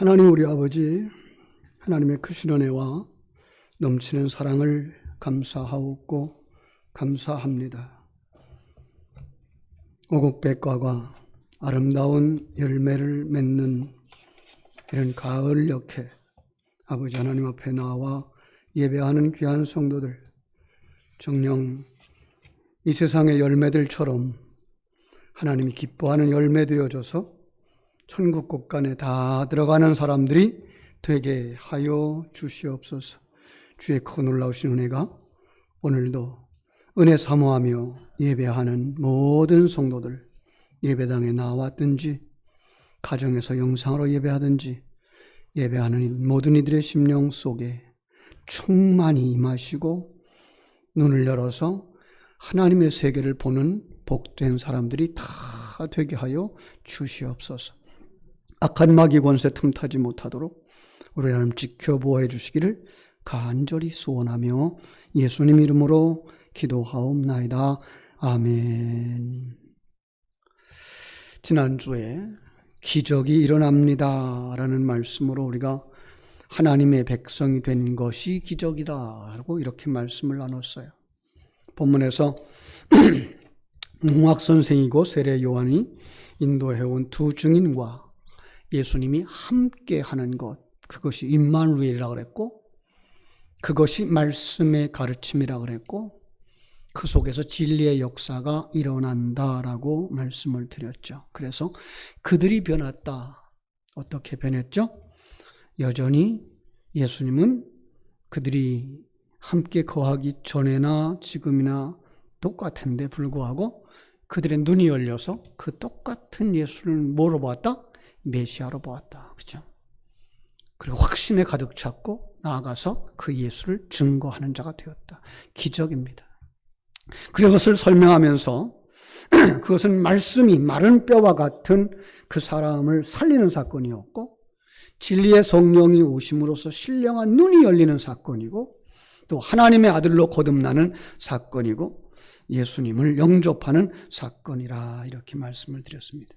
하나님 우리 아버지, 하나님의 크신 은혜와 넘치는 사랑을 감사하옵고 감사합니다. 오곡백과가 아름다운 열매를 맺는 이런 가을 역에 아버지 하나님 앞에 나와 예배하는 귀한 성도들, 정녕 이 세상의 열매들처럼 하나님이 기뻐하는 열매 되어져서 천국 곳간에 다 들어가는 사람들이 되게 하여 주시옵소서. 주의 크고 놀라우신 은혜가 오늘도 은혜 사모하며 예배하는 모든 성도들, 예배당에 나왔든지 가정에서 영상으로 예배하든지 예배하는 모든 이들의 심령 속에 충만히 임하시고 눈을 열어서 하나님의 세계를 보는 복된 사람들이 다 되게 하여 주시옵소서. 악한 마귀 권세 틈타지 못하도록 우리 하나님 지켜보호해 주시기를 간절히 소원하며 예수님 이름으로 기도하옵나이다. 아멘. 지난주에 기적이 일어납니다 라는 말씀으로 우리가 하나님의 백성이 된 것이 기적이다라고 이렇게 말씀을 나눴어요. 본문에서 문학 선생이고 세례 요한이 인도해온 두 증인과 예수님이 함께 하는 것, 그것이 임마누엘이라고 그랬고, 그것이 말씀의 가르침이라고 그랬고, 그 속에서 진리의 역사가 일어난다라고 말씀을 드렸죠. 그래서 그들이 변했다. 어떻게 변했죠? 여전히 예수님은 그들이 함께 거하기 전에나 지금이나 똑같은데 불구하고 그들의 눈이 열려서 그 똑같은 예수를 뭐로 보았다? 메시아로 보았다. 그죠? 그리고 확신에 가득 찼고 나아가서 그 예수를 증거하는 자가 되었다. 기적입니다. 그것을 설명하면서 그것은 말씀이 마른 뼈와 같은 그 사람을 살리는 사건이었고, 진리의 성령이 오심으로써 신령한 눈이 열리는 사건이고, 또 하나님의 아들로 거듭나는 사건이고, 예수님을 영접하는 사건이라 이렇게 말씀을 드렸습니다.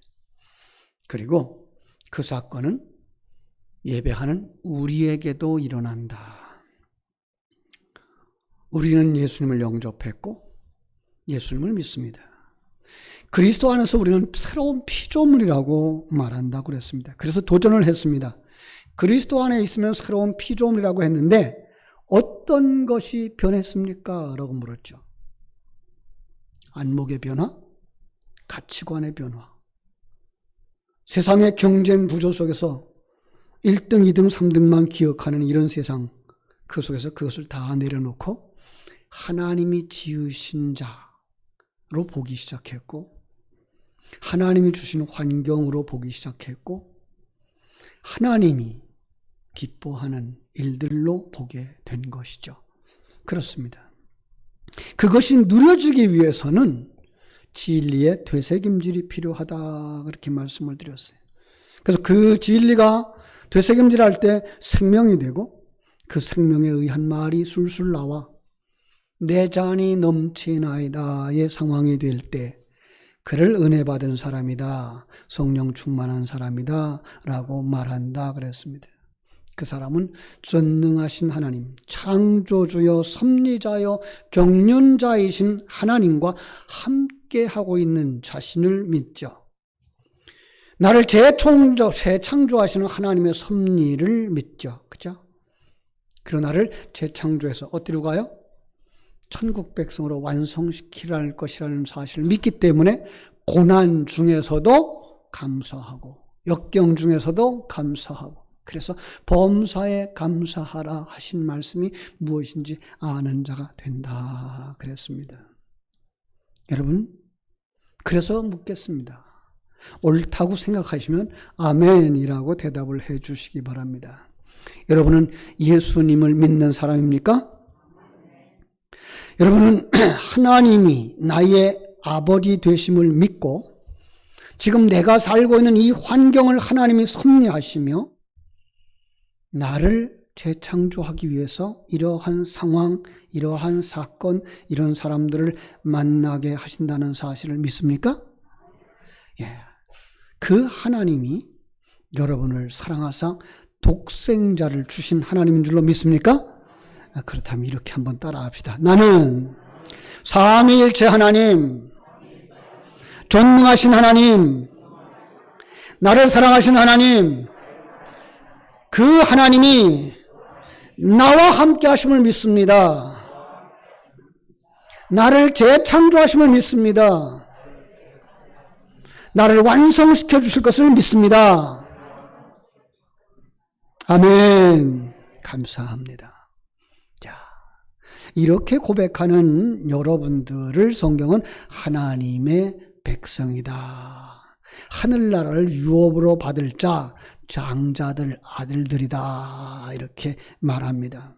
그리고 그 사건은 예배하는 우리에게도 일어난다. 우리는 예수님을 영접했고 예수님을 믿습니다. 그리스도 안에서 우리는 새로운 피조물이라고 말한다고 그랬습니다. 그래서 도전을 했습니다. 그리스도 안에 있으면 새로운 피조물이라고 했는데 어떤 것이 변했습니까? 라고 물었죠. 안목의 변화, 가치관의 변화, 세상의 경쟁 구조 속에서 1등, 2등, 3등만 기억하는 이런 세상, 그 속에서 그것을 다 내려놓고 하나님이 지으신 자로 보기 시작했고, 하나님이 주신 환경으로 보기 시작했고, 하나님이 기뻐하는 일들로 보게 된 것이죠. 그렇습니다. 그것이 누려지기 위해서는 진리의 되새김질이 필요하다 그렇게 말씀을 드렸어요. 그래서 그 진리가 되새김질할 때 생명이 되고 그 생명에 의한 말이 술술 나와 내 잔이 넘치나이다의 상황이 될 때 그를 은혜 받은 사람이다, 성령 충만한 사람이다 라고 말한다 그랬습니다. 그 사람은 전능하신 하나님, 창조주여 섭리자여 경륜자이신 하나님과 함께하고 있는 자신을 믿죠. 나를 재창조하시는 하나님의 섭리를 믿죠. 그죠? 그리고 나를 재창조해서 어디로 가요? 천국 백성으로 완성시키라 것이라는 사실을 믿기 때문에 고난 중에서도 감사하고 역경 중에서도 감사하고, 그래서 범사에 감사하라 하신 말씀이 무엇인지 아는 자가 된다 그랬습니다. 여러분, 그래서 묻겠습니다. 옳다고 생각하시면 아멘이라고 대답을 해 주시기 바랍니다. 여러분은 예수님을 믿는 사람입니까? 여러분은 하나님이 나의 아버지 되심을 믿고 지금 내가 살고 있는 이 환경을 하나님이 섭리하시며 나를 재창조하기 위해서 이러한 상황, 이러한 사건, 이런 사람들을 만나게 하신다는 사실을 믿습니까? 예. 그 하나님이 여러분을 사랑하사 독생자를 주신 하나님인 줄로 믿습니까? 그렇다면 이렇게 한번 따라합시다. 나는 삼위일체 하나님, 전능하신 하나님, 나를 사랑하신 하나님, 그 하나님이 나와 함께 하심을 믿습니다. 나를 재창조하심을 믿습니다. 나를 완성시켜 주실 것을 믿습니다. 아멘. 감사합니다. 자, 이렇게 고백하는 여러분들을 성경은 하나님의 백성이다, 하늘나라를 유업으로 받을 자, 장자들, 아들들이다, 이렇게 말합니다.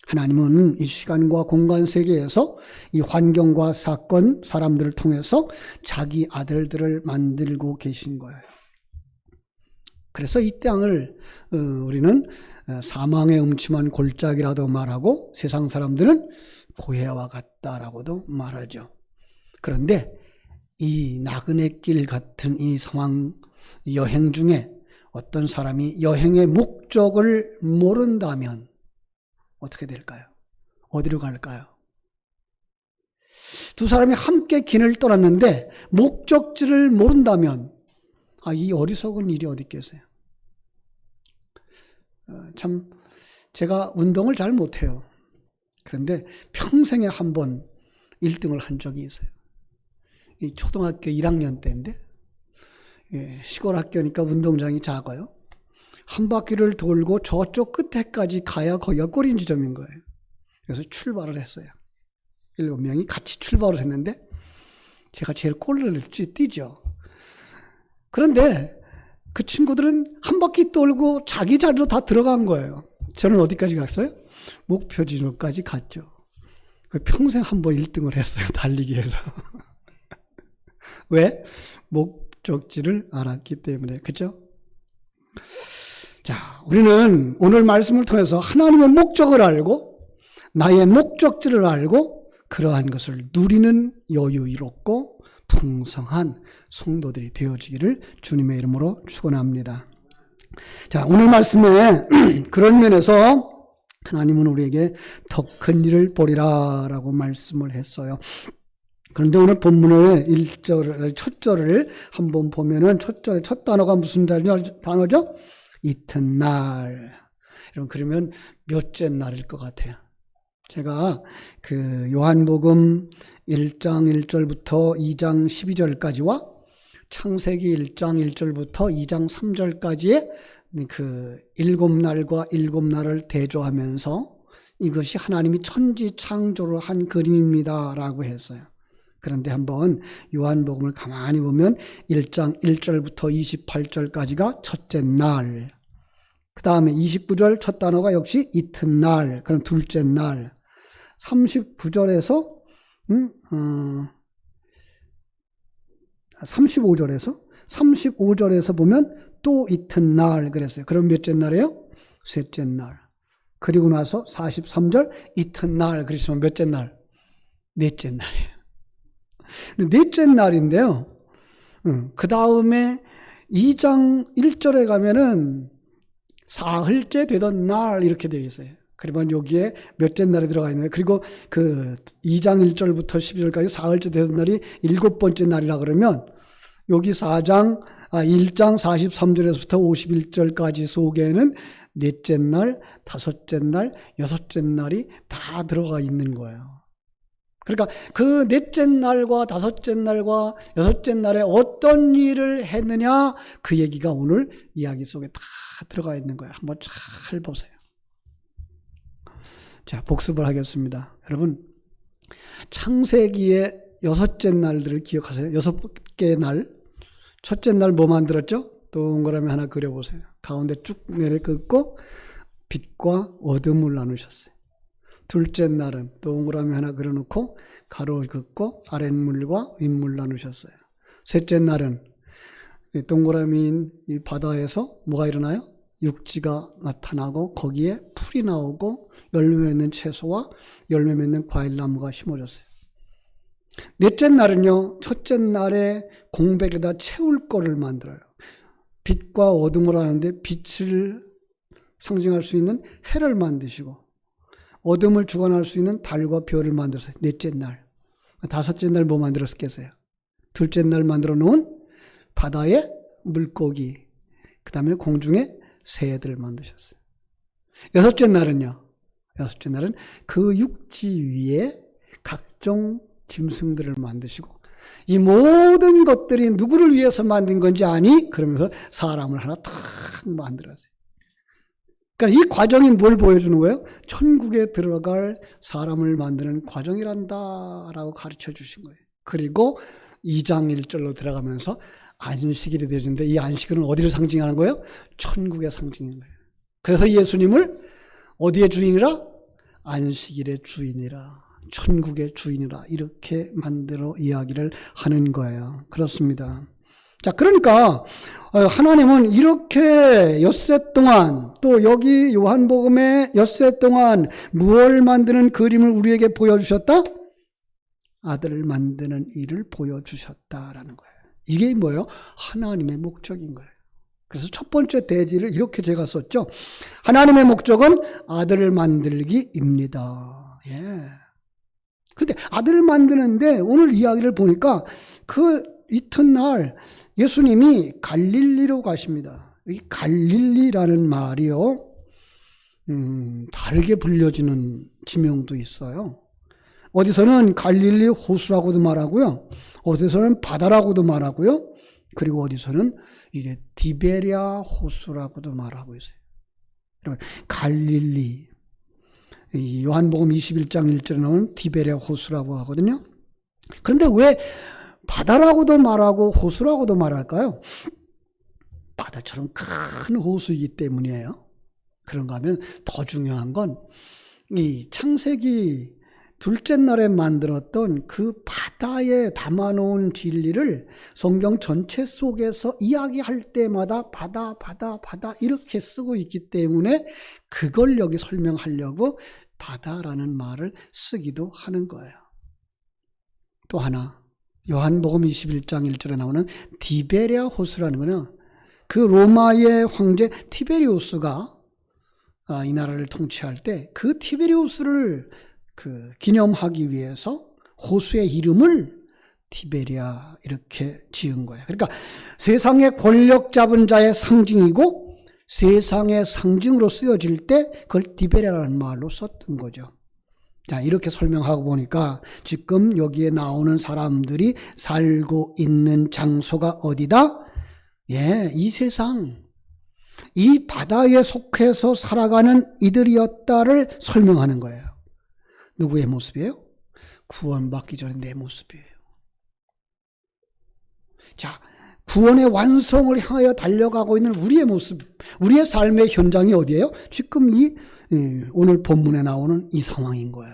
하나님은 이 시간과 공간 세계에서 이 환경과 사건, 사람들을 통해서 자기 아들들을 만들고 계신 거예요. 그래서 이 땅을 우리는 사망의 음침한 골짜기라도 말하고 세상 사람들은 고해와 같다라고도 말하죠. 그런데 이 나그네 길 같은 이 상황, 여행 중에 어떤 사람이 여행의 목적을 모른다면 어떻게 될까요? 어디로 갈까요? 두 사람이 함께 길을 떠났는데 목적지를 모른다면 이 어리석은 일이 어디 있겠어요? 참 제가 운동을 잘 못해요. 그런데 평생에 한 번 1등을 한 적이 있어요. 이 초등학교 1학년 때인데 시골 학교니까 운동장이 작아요. 한 바퀴를 돌고 저쪽 끝에까지 가야 거기가 골인 지점인 거예요. 그래서 출발을 했어요. 7명이 같이 출발을 했는데 제가 제일 골을 뛰죠. 그런데 그 친구들은 한 바퀴 돌고 자기 자리로 다 들어간 거예요. 저는 어디까지 갔어요? 목표지점까지 갔죠. 평생 한 번 1등을 했어요. 달리기에서. 왜? 목적지를 알았기 때문에. 그죠? 자, 우리는 오늘 말씀을 통해서 하나님의 목적을 알고 나의 목적지를 알고 그러한 것을 누리는 여유롭고 풍성한 성도들이 되어지기를 주님의 이름으로 축원합니다. 자, 오늘 말씀에 그런 면에서 하나님은 우리에게 더 큰 일을 보리라 라고 말씀을 했어요. 그런데 오늘 본문의 1절, 첫 절을 한번 보면은 첫 절의 첫 단어가 무슨 단어죠? 이튿날. 여러분, 그러면 몇째 날일 것 같아요? 제가 그 요한복음 1장 1절부터 2장 12절까지와 창세기 1장 1절부터 2장 3절까지의 그 7날과 7날을 대조하면서 이것이 하나님이 천지 창조를 한 그림입니다 라고 했어요. 그런데 한번 요한복음을 가만히 보면 1장 1절부터 28절까지가 첫째 날, 그 다음에 29절 첫 단어가 역시 이튿날, 그럼 둘째 날, 39절에서 35절에서 보면 또 이튿날 그랬어요. 그럼 몇째 날이에요? 셋째 날. 그리고 나서 43절 이튿날 그러시면 몇째 날? 넷째 날이에요. 넷째 날인데요. 그 다음에 2장 1절에 가면은 사흘째 되던 날 이렇게 되어 있어요. 그러면 여기에 몇째 날이 들어가 있는 거예요. 그리고 그 2장 1절부터 12절까지 사흘째 되던 날이 7번째 날이라 그러면 여기 1장 43절에서부터 51절까지 속에는 넷째 날, 다섯째 날, 여섯째 날이 다 들어가 있는 거예요. 그러니까 그 넷째 날과 다섯째 날과 여섯째 날에 어떤 일을 했느냐 그 얘기가 오늘 이야기 속에 다 들어가 있는 거예요. 한번 잘 보세요. 자, 복습을 하겠습니다. 여러분, 창세기의 여섯째 날들을 기억하세요? 6개의 날. 첫째 날 뭐 만들었죠? 동그라미 하나 그려보세요. 가운데 쭉 내려 긋고 빛과 어둠을 나누셨어요. 둘째 날은 동그라미 하나 그려놓고 가로 긋고 아랫물과 윗물 나누셨어요. 셋째 날은 동그라미인 이 바다에서 뭐가 일어나요? 육지가 나타나고 거기에 풀이 나오고 열매 맺는 채소와 열매 맺는 과일나무가 심어졌어요. 넷째 날은요, 첫째 날에 공백에다 채울 거를 만들어요. 빛과 어둠을 하는데 빛을 상징할 수 있는 해를 만드시고 어둠을 주관할 수 있는 달과 별을 만들었어요. 넷째 날. 다섯째 날 뭐 만들었겠어요? 둘째 날 만들어 놓은 바다의 물고기, 그 다음에 공중의 새들을 만드셨어요. 여섯째 날은요? 여섯째 날은 그 육지 위에 각종 짐승들을 만드시고 이 모든 것들이 누구를 위해서 만든 건지 아니? 그러면서 사람을 하나 탁 만들었어요. 그러니까 이 과정이 뭘 보여주는 거예요? 천국에 들어갈 사람을 만드는 과정이란다라고 가르쳐 주신 거예요. 그리고 2장 1절로 들어가면서 안식일이 되어지는데 이 안식일은 어디를 상징하는 거예요? 천국의 상징인 거예요. 그래서 예수님을 어디의 주인이라? 안식일의 주인이라, 천국의 주인이라 이렇게 만들어 이야기를 하는 거예요. 그렇습니다. 자, 그러니까 하나님은 이렇게 엿새 동안 또 여기 요한복음에 엿새 동안 무엇을 만드는 그림을 우리에게 보여주셨다? 아들을 만드는 일을 보여주셨다라는 거예요. 이게 뭐예요? 하나님의 목적인 거예요. 그래서 첫 번째 대지를 이렇게 제가 썼죠. 하나님의 목적은 아들을 만들기입니다. 예. 그런데 아들을 만드는데 오늘 이야기를 보니까 그 이튿날 예수님이 갈릴리로 가십니다. 이 갈릴리라는 말이요, 다르게 불려지는 지명도 있어요. 어디서는 갈릴리 호수라고도 말하고요, 어디서는 바다라고도 말하고요, 그리고 어디서는 이게 디베랴 호수라고도 말하고 있어요. 여러분, 갈릴리, 이 요한복음 21장 1절에 나오는 디베랴 호수라고 하거든요. 그런데 왜 바다라고도 말하고 호수라고도 말할까요? 바다처럼 큰 호수이기 때문이에요. 그런가 하면 더 중요한 건 이 창세기 둘째 날에 만들었던 그 바다에 담아놓은 진리를 성경 전체 속에서 이야기할 때마다 바다 이렇게 쓰고 있기 때문에 그걸 여기 설명하려고 바다라는 말을 쓰기도 하는 거예요. 또 하나, 요한복음 21장 1절에 나오는 디베랴 호수라는 거는 그 로마의 황제 티베리우스가 이 나라를 통치할 때 그 티베리우스를 기념하기 위해서 호수의 이름을 티베랴 이렇게 지은 거예요. 그러니까 세상의 권력 잡은 자의 상징이고 세상의 상징으로 쓰여질 때 그걸 디베랴라는 말로 썼던 거죠. 자, 이렇게 설명하고 보니까 지금 여기에 나오는 사람들이 살고 있는 장소가 어디다? 예, 이 세상, 이 바다에 속해서 살아가는 이들이었다를 설명하는 거예요. 누구의 모습이에요? 구원받기 전에 내 모습이에요. 자, 구원의 완성을 향하여 달려가고 있는 우리의 모습, 우리의 삶의 현장이 어디예요? 지금 오늘 본문에 나오는 이 상황인 거예요.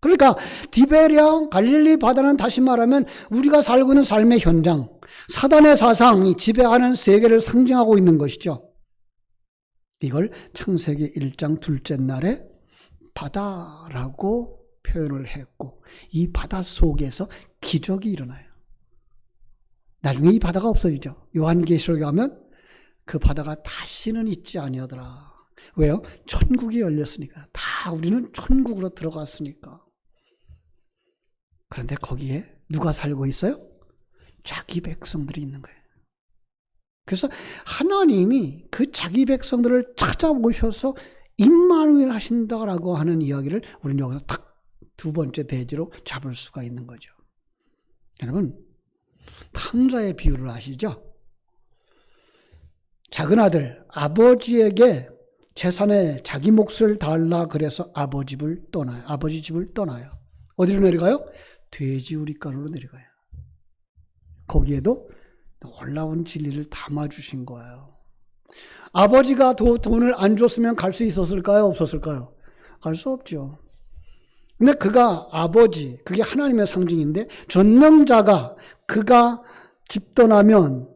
그러니까 디베랴, 갈릴리 바다는 다시 말하면 우리가 살고 있는 삶의 현장, 사단의 사상이 지배하는 세계를 상징하고 있는 것이죠. 이걸 창세기 1장 둘째 날에 바다라고 표현을 했고 이 바다 속에서 기적이 일어나요. 나중에 이 바다가 없어지죠. 요한계시록에 가면 그 바다가 다시는 있지 아니하더라. 왜요? 천국이 열렸으니까. 다 우리는 천국으로 들어갔으니까. 그런데 거기에 누가 살고 있어요? 자기 백성들이 있는 거예요. 그래서 하나님이 그 자기 백성들을 찾아오셔서 임마누엘 하신다라고 하는 이야기를 우리는 여기서 딱 두 번째 대지로 잡을 수가 있는 거죠. 여러분, 탕자의 비유를 아시죠? 작은 아들, 아버지에게 재산에 자기 몫을 달라 그래서 아버지 집을 떠나요. 어디로 내려가요? 돼지우리가로 내려가요. 거기에도 놀라운 진리를 담아주신 거예요. 아버지가 돈을 안 줬으면 갈 수 있었을까요? 없었을까요? 갈 수 없죠. 근데 그가 아버지, 그게 하나님의 상징인데 전능자가 그가 집 떠나면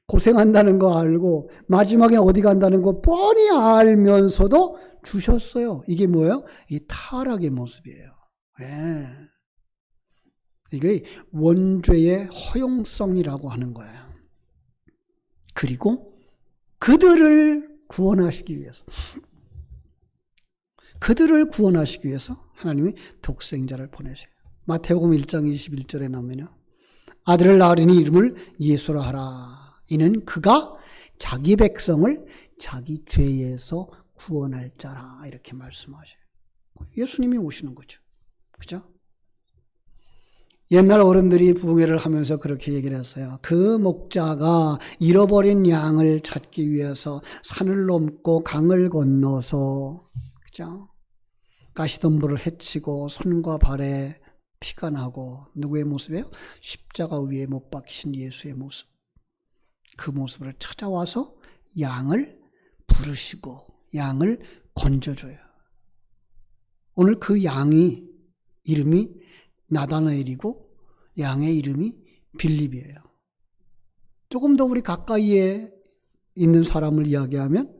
고생한다는 거 알고 마지막에 어디 간다는 거 뻔히 알면서도 주셨어요. 이게 뭐예요? 이 타락의 모습이에요. 네. 이게 원죄의 허용성이라고 하는 거예요. 그리고 그들을 구원하시기 위해서 하나님이 독생자를 보내셔요. 마태복음 1장 21절에 나오면요, 아들을 낳으리니 이름을 예수라 하라. 이는 그가 자기 백성을 자기 죄에서 구원할 자라. 이렇게 말씀하셔요. 예수님이 오시는 거죠. 그죠? 옛날 어른들이 부흥회를 하면서 그렇게 얘기를 했어요. 그 목자가 잃어버린 양을 찾기 위해서 산을 넘고 강을 건너서, 그죠? 가시덤불을 헤치고 손과 발에 피가 나고, 누구의 모습이에요? 십자가 위에 못 박히신 예수의 모습. 그 모습을 찾아와서 양을 부르시고 양을 건져줘요. 오늘 그 양이 이름이 나다나엘이고 양의 이름이 빌립이에요. 조금 더 우리 가까이에 있는 사람을 이야기하면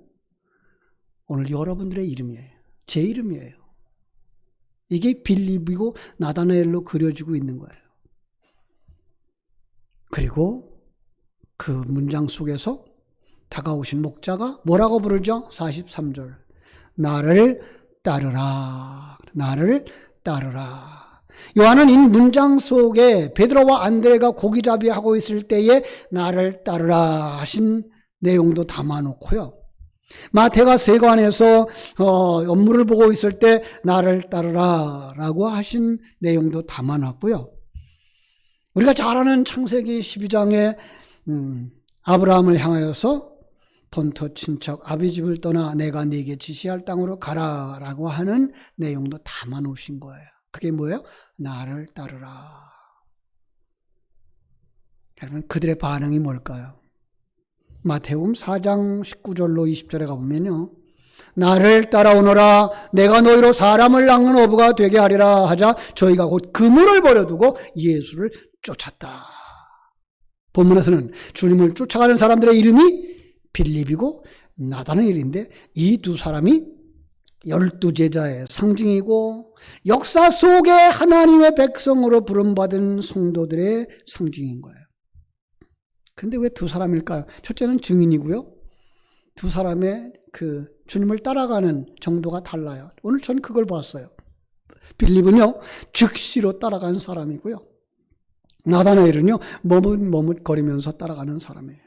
오늘 여러분들의 이름이에요. 제 이름이에요. 이게 빌립이고 나다나엘로 그려지고 있는 거예요. 그리고 그 문장 속에서 다가오신 목자가 뭐라고 부르죠? 43절. 나를 따르라. 나를 따르라. 요한은 이 문장 속에 베드로와 안드레가 고기잡이 하고 있을 때에 나를 따르라 하신 내용도 담아놓고요. 마태가 세관에서 업무를 보고 있을 때 나를 따르라 라고 하신 내용도 담아놨고요. 우리가 잘 아는 창세기 12장에 아브라함을 향하여서 본토 친척 아비 집을 떠나 내가 네게 지시할 땅으로 가라 라고 하는 내용도 담아놓으신 거예요. 그게 뭐예요? 나를 따르라. 여러분, 그들의 반응이 뭘까요? 마태복음 4장 19절로 20절에 가보면요, 나를 따라오너라 내가 너희로 사람을 낚는 어부가 되게 하리라 하자 저희가 곧 그물을 버려두고 예수를 쫓았다. 본문에서는 주님을 쫓아가는 사람들의 이름이 빌립이고 나다나엘인데 이 두 사람이 12제자의 상징이고 역사 속에 하나님의 백성으로 부름받은 성도들의 상징인 거예요. 근데 왜 두 사람일까요? 첫째는 증인이고요. 두 사람의 그 주님을 따라가는 정도가 달라요. 오늘 전 그걸 봤어요. 빌립은요, 즉시로 따라간 사람이고요. 나다나엘은요, 머뭇거리면서 따라가는 사람이에요.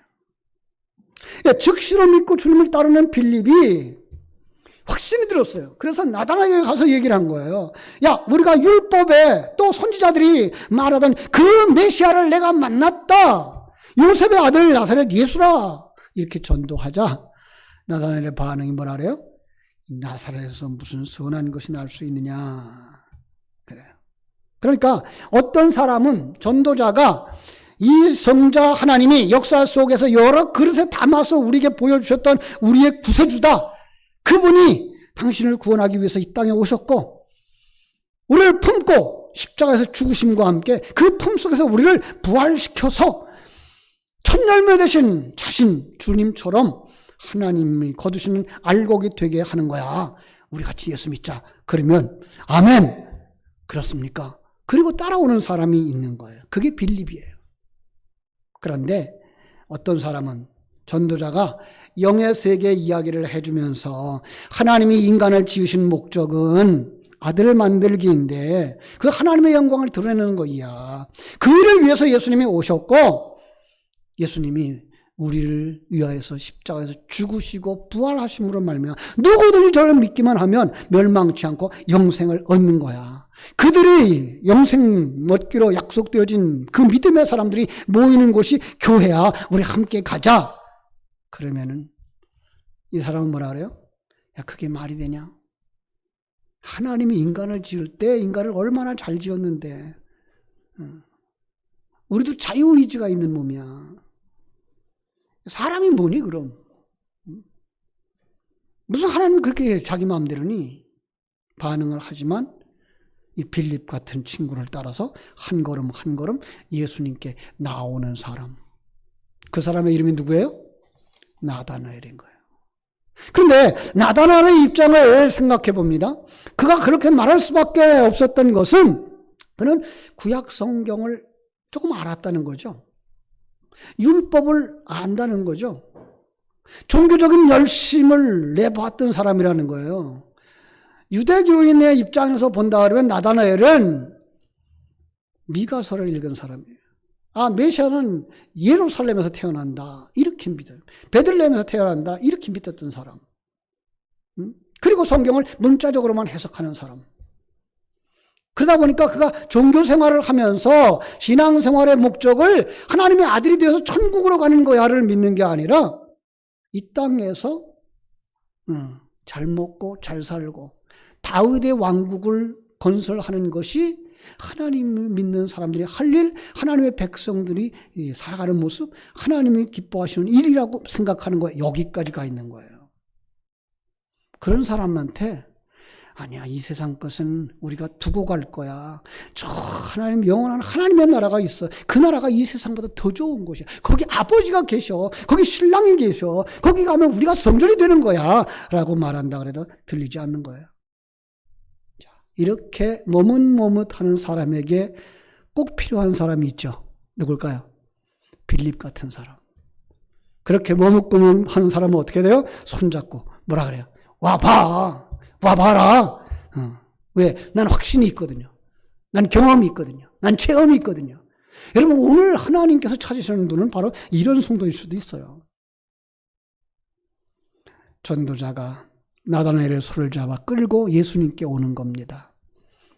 즉시로 믿고 주님을 따르는 빌립이 확신이 들었어요. 그래서 나다나엘에 가서 얘기를 한 거예요. 야, 우리가 율법에 또 선지자들이 말하던 그 메시아를 내가 만났다. 요셉의 아들 나사렛 예수라. 이렇게 전도하자 나다나엘의 반응이 뭐라 그래요? 나사렛에서 무슨 선한 것이 날 수 있느냐. 그래요. 그러니까 어떤 사람은 전도자가 이 성자 하나님이 역사 속에서 여러 그릇에 담아서 우리에게 보여주셨던 우리의 구세주다. 그분이 당신을 구원하기 위해서 이 땅에 오셨고 우리를 품고 십자가에서 죽으심과 함께 그 품속에서 우리를 부활시켜서 첫 열매 되신 자신 주님처럼 하나님이 거두시는 알곡이 되게 하는 거야. 우리 같이 예수 믿자. 그러면 아멘. 그렇습니까? 그리고 따라오는 사람이 있는 거예요. 그게 빌립이에요. 그런데 어떤 사람은 전도자가 영의 세계 이야기를 해주면서 하나님이 인간을 지으신 목적은 아들을 만들기인데 그 하나님의 영광을 드러내는 거야. 그 일을 위해서 예수님이 오셨고 예수님이 우리를 위하여서 십자가에서 죽으시고 부활하심으로 말미암아 누구든지 저를 믿기만 하면 멸망치 않고 영생을 얻는 거야. 그들이 영생 얻기로 약속되어진 그 믿음의 사람들이 모이는 곳이 교회야. 우리 함께 가자. 그러면은 이 사람은 뭐라 그래요? 야, 그게 말이 되냐? 하나님이 인간을 지을 때 인간을 얼마나 잘 지었는데 우리도 자유의지가 있는 몸이야. 사람이 뭐니 그럼? 무슨 하나님이 그렇게 자기 마음대로니? 반응을 하지만 이 빌립 같은 친구를 따라서 한 걸음 한 걸음 예수님께 나오는 사람. 그 사람의 이름이 누구예요? 나다나엘인 거예요. 그런데 나다나엘의 입장을 생각해 봅니다. 그가 그렇게 말할 수밖에 없었던 것은 그는 구약 성경을 조금 알았다는 거죠. 율법을 안다는 거죠. 종교적인 열심을 내보았던 사람이라는 거예요. 유대교인의 입장에서 본다 그러면 나다나엘은 미가서를 읽은 사람이에요. 메시아는 예루살렘에서 태어난다 이렇게 믿어요. 베들레헴에서 태어난다 이렇게 믿었던 사람. 그리고 성경을 문자적으로만 해석하는 사람. 그러다 보니까 그가 종교 생활을 하면서 신앙생활의 목적을 하나님의 아들이 되어서 천국으로 가는 거야를 믿는 게 아니라 이 땅에서 잘 먹고 잘 살고 다윗의 왕국을 건설하는 것이 하나님을 믿는 사람들이 할 일, 하나님의 백성들이 살아가는 모습, 하나님이 기뻐하시는 일이라고 생각하는 거예요. 여기까지 가 있는 거예요. 그런 사람한테 아니야, 이 세상 것은 우리가 두고 갈 거야. 저 하나님, 영원한 하나님의 나라가 있어. 그 나라가 이 세상보다 더 좋은 곳이야. 거기 아버지가 계셔. 거기 신랑이 계셔. 거기 가면 우리가 성전이 되는 거야. 라고 말한다 그래도 들리지 않는 거예요. 자, 이렇게 머뭇머뭇하는 사람에게 꼭 필요한 사람이 있죠. 누굴까요? 빌립 같은 사람. 그렇게 머뭇머뭇하는 사람은 어떻게 돼요? 손잡고 뭐라 그래요? 와봐라. 왜? 난 확신이 있거든요. 난 경험이 있거든요. 난 체험이 있거든요. 여러분, 오늘 하나님께서 찾으시는 분은 바로 이런 성도일 수도 있어요. 전도자가 나다나엘의 손을 잡아 끌고 예수님께 오는 겁니다.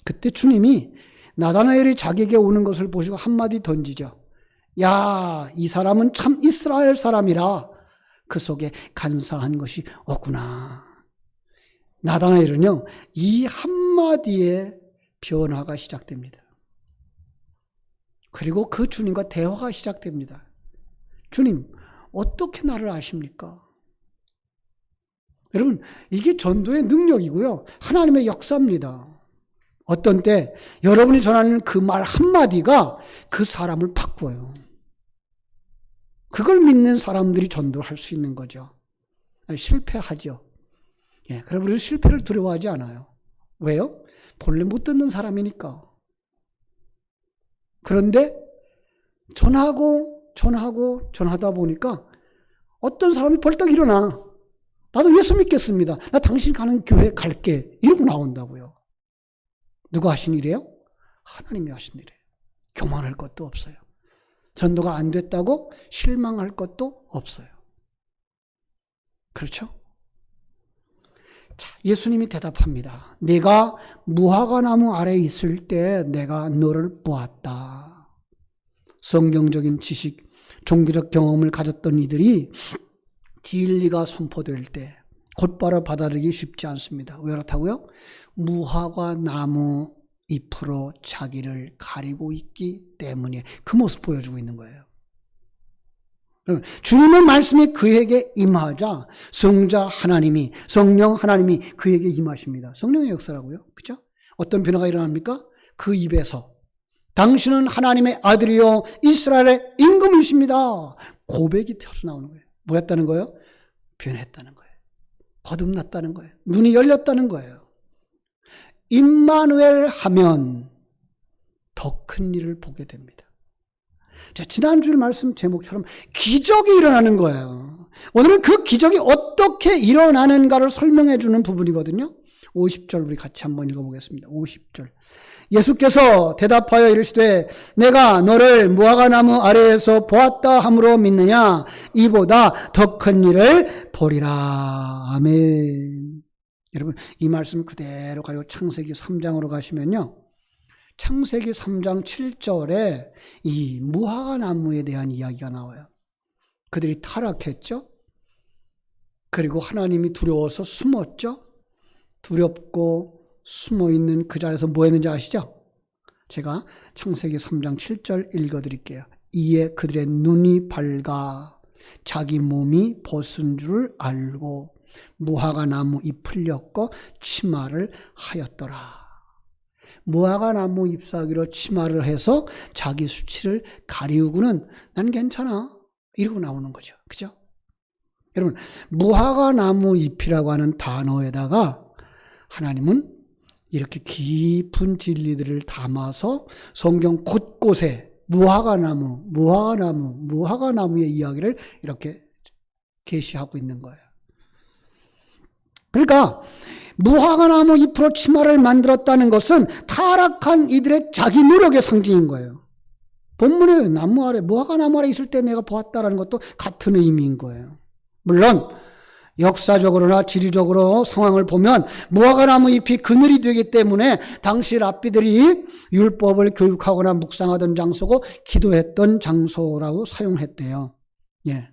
그때 주님이 나다나엘이 자기에게 오는 것을 보시고 한마디 던지죠. 야, 이 사람은 참 이스라엘 사람이라 그 속에 간사한 것이 없구나. 나다나엘은요, 이 한마디에 변화가 시작됩니다. 그리고 그 주님과 대화가 시작됩니다. 주님, 어떻게 나를 아십니까? 여러분, 이게 전도의 능력이고요. 하나님의 역사입니다. 어떤 때 여러분이 전하는 그 말 한마디가 그 사람을 바꿔요. 그걸 믿는 사람들이 전도를 할 수 있는 거죠. 실패하죠. 그럼 우리는 실패를 두려워하지 않아요. 왜요? 본래 못 듣는 사람이니까. 그런데 전하다 보니까 어떤 사람이 벌떡 일어나. 나도 예수 믿겠습니다. 나 당신 가는 교회 갈게. 이러고 나온다고요. 누가 하신 일이에요? 하나님이 하신 일이에요. 교만할 것도 없어요. 전도가 안 됐다고 실망할 것도 없어요. 그렇죠? 자, 예수님이 대답합니다. 내가 무화과나무 아래에 있을 때 내가 너를 보았다. 성경적인 지식, 종교적 경험을 가졌던 이들이 진리가 선포될 때 곧바로 받아들이기 쉽지 않습니다. 왜 그렇다고요? 무화과나무 잎으로 자기를 가리고 있기 때문에 그 모습 보여주고 있는 거예요. 주님의 말씀이 그에게 임하자 성자 하나님이, 성령 하나님이 그에게 임하십니다. 성령의 역사라고요. 그렇죠? 어떤 변화가 일어납니까? 그 입에서 당신은 하나님의 아들이요 이스라엘의 임금이십니다. 고백이 튀어나오는 거예요. 뭐였다는 거예요? 변했다는 거예요. 거듭났다는 거예요. 눈이 열렸다는 거예요. 임마누엘 하면 더 큰 일을 보게 됩니다. 자, 지난주 말씀 제목처럼 기적이 일어나는 거예요. 오늘은 그 기적이 어떻게 일어나는가를 설명해 주는 부분이거든요. 50절 우리 같이 한번 읽어보겠습니다. 50절. 예수께서 대답하여 이르시되 내가 너를 무화과나무 아래에서 보았다 함으로 믿느냐? 이보다 더 큰 일을 보리라. 아멘. 여러분, 이 말씀 그대로 가요. 창세기 3장으로 가시면요. 창세기 3장 7절에 이 무화과나무에 대한 이야기가 나와요. 그들이 타락했죠. 그리고 하나님이 두려워서 숨었죠. 두렵고 숨어있는 그 자리에서 뭐 했는지 아시죠? 제가 창세기 3장 7절 읽어드릴게요. 이에 그들의 눈이 밝아 자기 몸이 벗은 줄 알고 무화과나무 잎을 엮고 치마를 하였더라. 무화과나무 잎사귀로 치마를 해서 자기 수치를 가리우고는 난 괜찮아 이러고 나오는 거죠. 그죠? 여러분, 무화과나무 잎이라고 하는 단어에다가 하나님은 이렇게 깊은 진리들을 담아서 성경 곳곳에 무화과나무의 이야기를 이렇게 계시하고 있는 거예요. 그러니까 무화과 나무 잎으로 치마를 만들었다는 것은 타락한 이들의 자기 노력의 상징인 거예요. 본문에 나무 아래, 무화과 나무 아래 있을 때 내가 보았다라는 것도 같은 의미인 거예요. 물론 역사적으로나 지리적으로 상황을 보면 무화과 나무 잎이 그늘이 되기 때문에 당시 랍비들이 율법을 교육하거나 묵상하던 장소고 기도했던 장소라고 사용했대요. 예.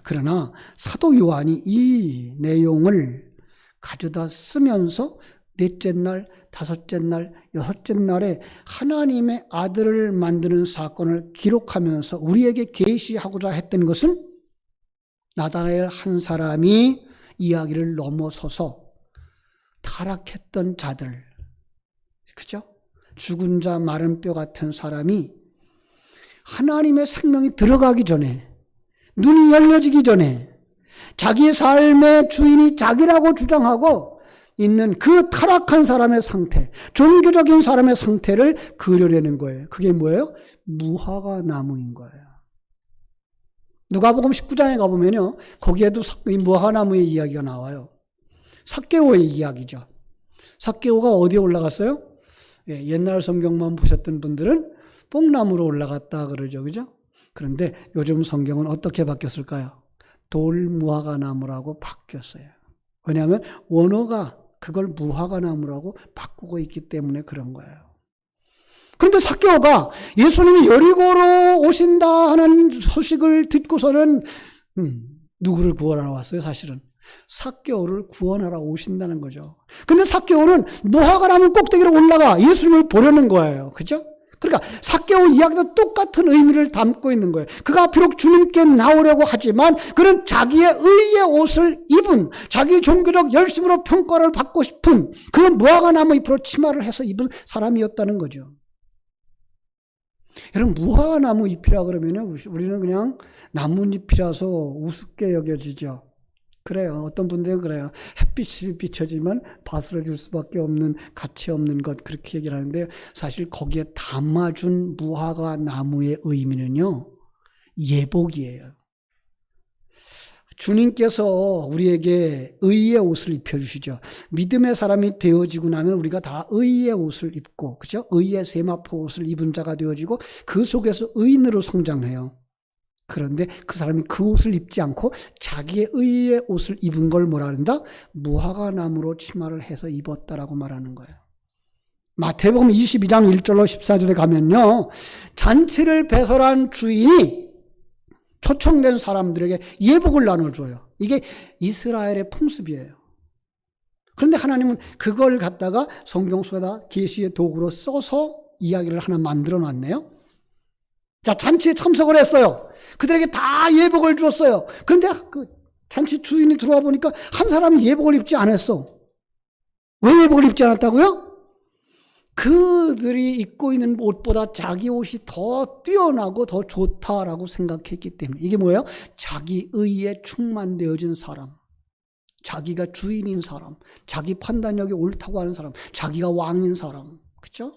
그러나 사도 요한이 이 내용을 가져다 쓰면서 넷째 날, 다섯째 날, 여섯째 날에 하나님의 아들을 만드는 사건을 기록하면서 우리에게 계시하고자 했던 것은 나다나엘 한 사람이 이야기를 넘어서서 타락했던 자들, 그죠? 죽은 자 마른 뼈 같은 사람이 하나님의 생명이 들어가기 전에, 눈이 열려지기 전에 자기의 삶의 주인이 자기라고 주장하고 있는 그 타락한 사람의 상태, 종교적인 사람의 상태를 그려내는 거예요. 그게 뭐예요? 무화과 나무인 거예요. 누가복음 19장에 가보면요, 거기에도 이 무화과 나무의 이야기가 나와요. 삭개오의 이야기죠. 삭개오가 어디에 올라갔어요? 예, 옛날 성경만 보셨던 분들은 뽕나무로 올라갔다 그러죠, 그죠? 그런데 요즘 성경은 어떻게 바뀌었을까요? 돌무화과 나무라고 바뀌었어요. 왜냐하면 원어가 그걸 무화과 나무라고 바꾸고 있기 때문에 그런 거예요. 그런데 삭개오가 예수님이 여리고로 오신다 하는 소식을 듣고서는 누구를 구원하러 왔어요? 사실은 삭개오를 구원하러 오신다는 거죠. 근데 삭개오는 무화과 나무 꼭대기로 올라가 예수님을 보려는 거예요. 그죠? 그러니까 삭개오 이야기도 똑같은 의미를 담고 있는 거예요. 그가 비록 주님께 나오려고 하지만 그는 자기의 의의 옷을 입은, 자기 종교적 열심으로 평가를 받고 싶은 그 무화과 나무 잎으로 치마를 해서 입은 사람이었다는 거죠. 여러분, 무화과 나무 잎이라 그러면 우리는 그냥 나뭇잎이라서 우습게 여겨지죠. 그래요. 어떤 분들은 그래요. 햇빛이 비춰지면 바스러질 수밖에 없는, 가치 없는 것, 그렇게 얘기를 하는데 사실 거기에 담아준 무화과 나무의 의미는요, 예복이에요. 주님께서 우리에게 의의 옷을 입혀주시죠. 믿음의 사람이 되어지고 나면 우리가 다 의의 옷을 입고, 그죠? 의의 세마포 옷을 입은 자가 되어지고 그 속에서 의인으로 성장해요. 그런데 그 사람이 그 옷을 입지 않고 자기의 의의 옷을 입은 걸 뭐라 한다? 무화과 나무로 치마를 해서 입었다라고 말하는 거예요. 마태복음 22장 1절로 14절에 가면요, 잔치를 배설한 주인이 초청된 사람들에게 예복을 나눠줘요. 이게 이스라엘의 풍습이에요. 그런데 하나님은 그걸 갖다가 성경 속에다 계시의 도구로 써서 이야기를 하나 만들어 놨네요. 자, 잔치에 참석을 했어요. 그들에게 다 예복을 주었어요. 그런데 그 잔치 주인이 들어와 보니까 한 사람이 예복을 입지 않았어. 왜 예복을 입지 않았다고요? 그들이 입고 있는 옷보다 자기 옷이 더 뛰어나고 더 좋다라고 생각했기 때문에. 이게 뭐예요? 자기 의에 충만되어진 사람, 자기가 주인인 사람, 자기 판단력이 옳다고 하는 사람, 자기가 왕인 사람, 그렇죠?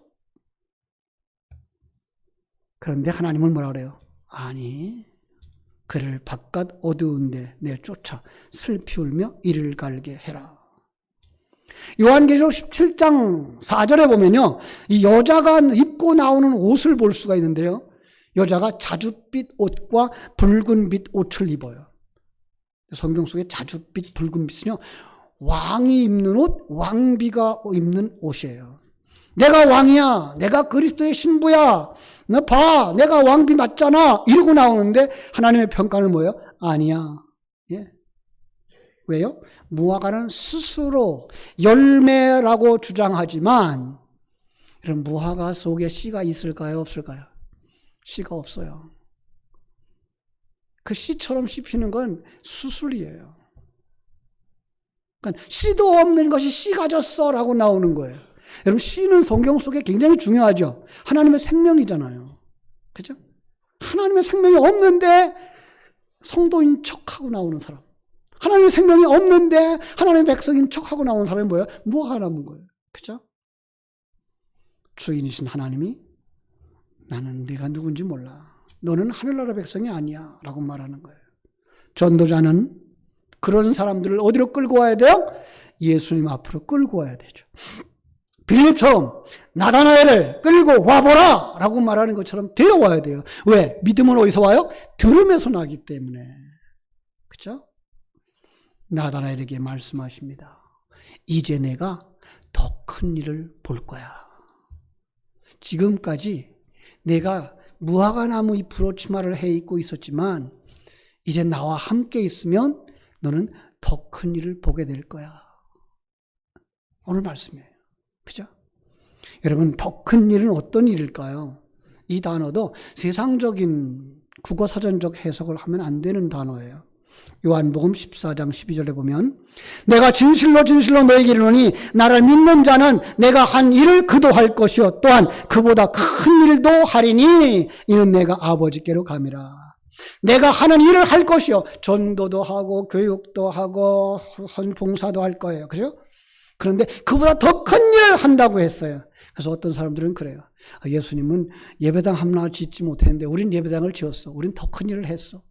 그런데 하나님은 뭐라 그래요? 아니, 그를 바깥 어두운데 내쫓아 슬피 울며 이를 갈게 해라. 요한계시록 17장 4절에 보면요, 이 여자가 입고 나오는 옷을 볼 수가 있는데요, 여자가 자줏빛 옷과 붉은빛 옷을 입어요. 성경 속에 자줏빛 붉은빛은요, 왕이 입는 옷, 왕비가 입는 옷이에요. 내가 왕이야, 내가 그리스도의 신부야, 너 봐, 내가 왕비 맞잖아, 이러고 나오는데 하나님의 평가는 뭐예요? 아니야. 예. 왜요? 무화과는 스스로 열매라고 주장하지만, 이런 무화과 속에 씨가 있을까요? 없을까요? 씨가 없어요. 그 씨처럼 씹히는 건 수술이에요. 그러니까 씨도 없는 것이 씨 가졌어 라고 나오는 거예요. 여러분, 씨는 성경 속에 굉장히 중요하죠. 하나님의 생명이잖아요. 그죠? 하나님의 생명이 없는데 성도인 척하고 나오는 사람, 하나님의 생명이 없는데 하나님의 백성인 척하고 나오는 사람이 뭐예요? 무화과 나무인 거예요. 그죠? 주인이신 하나님이 나는 네가 누군지 몰라, 너는 하늘나라 백성이 아니야 라고 말하는 거예요. 전도자는 그런 사람들을 어디로 끌고 와야 돼요? 예수님 앞으로 끌고 와야 되죠. 빌립처럼 나다나엘을 끌고 와보라 라고 말하는 것처럼 데려와야 돼요. 왜? 믿음은 어디서 와요? 들음에서 나기 때문에. 그렇죠? 나다나엘에게 말씀하십니다. 이제 내가 더 큰 일을 볼 거야. 지금까지 내가 무화과나무 잎으로 치마를 해 입고 있었지만 이제 나와 함께 있으면 너는 더 큰 일을 보게 될 거야. 오늘 말씀이에요. 그죠? 여러분, 더 큰 일은 어떤 일일까요? 이 단어도 세상적인 국어사전적 해석을 하면 안 되는 단어예요. 요한복음 14장 12절에 보면 내가 진실로 진실로 너에게 이르노니 나를 믿는 자는 내가 한 일을 그도 할 것이요 또한 그보다 큰 일도 하리니 이는 내가 아버지께로 감이라. 내가 하는 일을 할 것이요 전도도 하고 교육도 하고 헌봉사도 할 거예요. 그죠? 그런데 그보다 더 큰 일을 한다고 했어요. 그래서 어떤 사람들은 그래요. 예수님은 예배당 하나 짓지 못했는데 우린 예배당을 지었어. 우린 더 큰 일을 했어.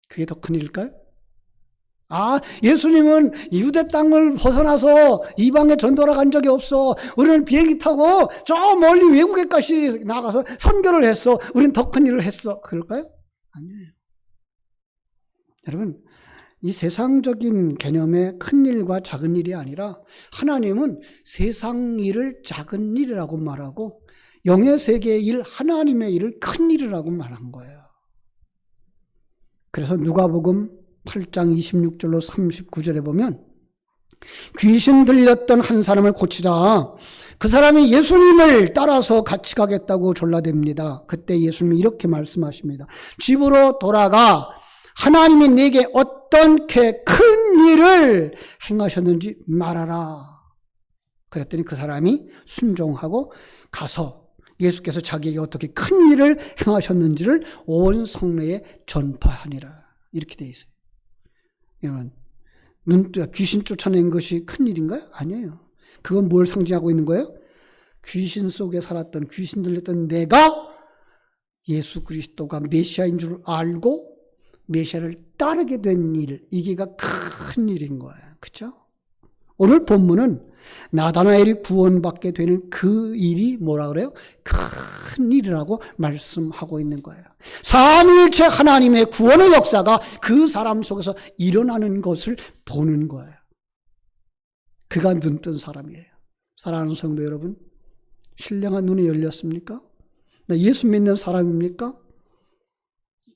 그게 더 큰 일일까요? 예수님은 유대 땅을 벗어나서 이방에 전도를 간 적이 없어. 우리는 비행기 타고 저 멀리 외국에까지 나가서 선교를 했어. 우린 더 큰 일을 했어. 그럴까요? 아니에요. 여러분, 이 세상적인 개념의 큰 일과 작은 일이 아니라 하나님은 세상 일을 작은 일이라고 말하고 영의 세계의 일, 하나님의 일을 큰 일이라고 말한 거예요. 그래서 누가복음 8장 26절로 39절에 보면 귀신 들렸던 한 사람을 고치자 그 사람이 예수님을 따라서 같이 가겠다고 졸라댑니다. 그때 예수님이 이렇게 말씀하십니다. 집으로 돌아가 하나님이 내게 어떻게 큰 일을 행하셨는지 말하라. 그랬더니 그 사람이 순종하고 가서 예수께서 자기에게 어떻게 큰 일을 행하셨는지를 온 성내에 전파하니라. 이렇게 돼 있어요. 여러분, 귀신 쫓아낸 것이 큰 일인가요? 아니에요. 그건 뭘 상징하고 있는 거예요? 귀신 속에 살았던, 귀신 들렸던 내가 예수 그리스도가 메시아인 줄 알고 메시아를 따르게 된 일, 이게가 큰 일인 거예요. 그렇죠? 오늘 본문은 나다나엘이 구원받게 되는 그 일이 뭐라 그래요? 큰 일이라고 말씀하고 있는 거예요. 삼위일체 하나님의 구원의 역사가 그 사람 속에서 일어나는 것을 보는 거예요. 그가 눈뜬 사람이에요. 사랑하는 성도 여러분, 신령한 눈이 열렸습니까? 나 예수 믿는 사람입니까?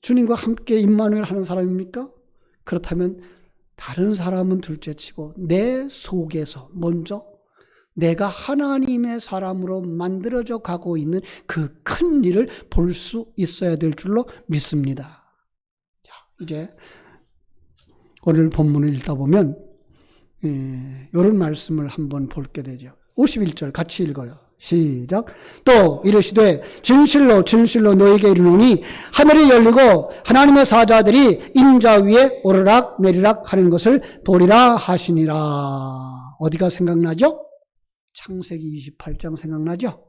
주님과 함께 임마누엘 하는 사람입니까? 그렇다면 다른 사람은 둘째치고 내 속에서 먼저 내가 하나님의 사람으로 만들어져 가고 있는 그 큰 일을 볼 수 있어야 될 줄로 믿습니다. 자, 이제 오늘 본문을 읽다 보면 이런 말씀을 한번 볼게 되죠. 51절 같이 읽어요. 시작. 또 이르시되 진실로 진실로 너에게 이르노니 하늘이 열리고 하나님의 사자들이 인자 위에 오르락 내리락 하는 것을 보리라 하시니라. 어디가 생각나죠? 창세기 28장 생각나죠?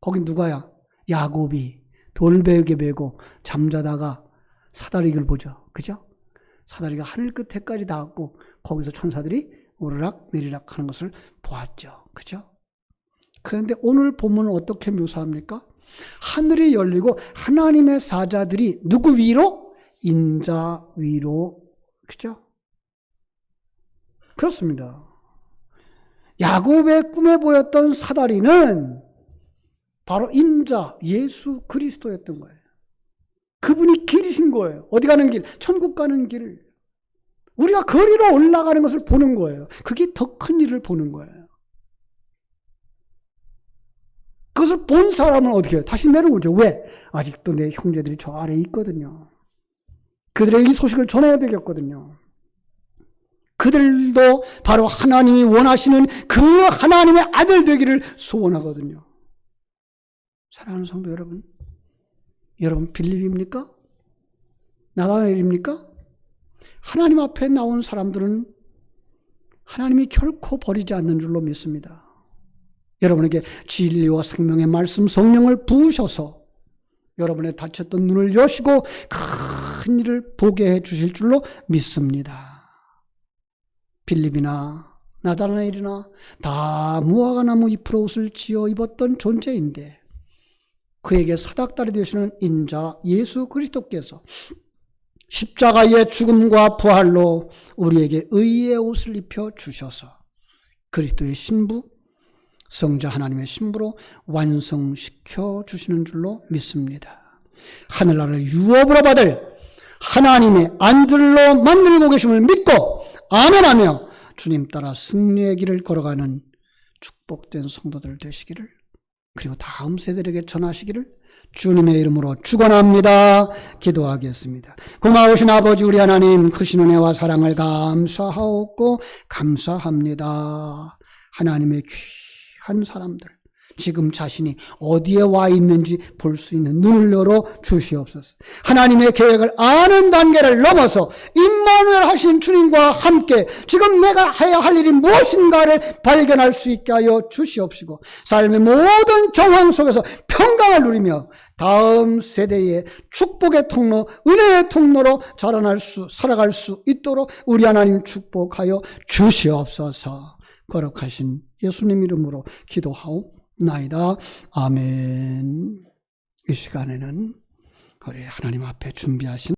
거긴 누가야? 야곱이 돌베개 베고 잠자다가 사다리를 보죠. 그죠? 사다리가 하늘 끝에까지 닿았고 거기서 천사들이 오르락 내리락 하는 것을 보았죠. 그죠? 그런데 오늘 본문은 어떻게 묘사합니까? 하늘이 열리고 하나님의 사자들이 누구 위로? 인자 위로. 그죠? 그렇습니다. 야곱의 꿈에 보였던 사다리는 바로 인자, 예수 그리스도였던 거예요. 그분이 길이신 거예요. 어디 가는 길? 천국 가는 길. 우리가 거리로 올라가는 것을 보는 거예요. 그게 더 큰 일을 보는 거예요. 그것을 본 사람은 어떻게 해요? 다시 내려오죠. 왜? 아직도 내 형제들이 저 아래에 있거든요. 그들에게 이 소식을 전해야 되겠거든요. 그들도 바로 하나님이 원하시는 그 하나님의 아들 되기를 소원하거든요. 사랑하는 성도 여러분, 여러분 빌립입니까? 나다나엘입니까? 하나님 앞에 나온 사람들은 하나님이 결코 버리지 않는 줄로 믿습니다. 여러분에게 진리와 생명의 말씀 성령을 부으셔서 여러분의 닫혔던 눈을 여시고 큰 큰 일을 보게 해 주실 줄로 믿습니다. 빌립이나 나다나엘이나 다 무화과나무 잎으로 옷을 지어 입었던 존재인데 그에게 사닥다리 되시는 인자 예수 그리스도께서 십자가의 죽음과 부활로 우리에게 의의 옷을 입혀 주셔서 그리스도의 신부, 성자 하나님의 신부로 완성시켜 주시는 줄로 믿습니다. 하늘나라를 유업으로 받을 하나님의 안들로 만들고 계심을 믿고 아멘하며 주님 따라 승리의 길을 걸어가는 축복된 성도들 되시기를, 그리고 다음 세대에게 전하시기를 주님의 이름으로 축원합니다. 기도하겠습니다. 고마우신 아버지 우리 하나님, 크신 은혜와 사랑을 감사하옵고 감사합니다. 하나님의 귀한 사람들, 지금 자신이 어디에 와 있는지 볼 수 있는 눈을 열어 주시옵소서. 하나님의 계획을 아는 단계를 넘어서 임마누엘 하신 주님과 함께 지금 내가 해야 할 일이 무엇인가를 발견할 수 있게 하여 주시옵시고, 삶의 모든 정황 속에서 평강을 누리며 다음 세대의 축복의 통로, 은혜의 통로로 살아갈 수 있도록 우리 하나님 축복하여 주시옵소서. 거룩하신 예수님 이름으로 기도하옵나이다. 아멘. 이 시간에는 우리 하나님 앞에 준비하신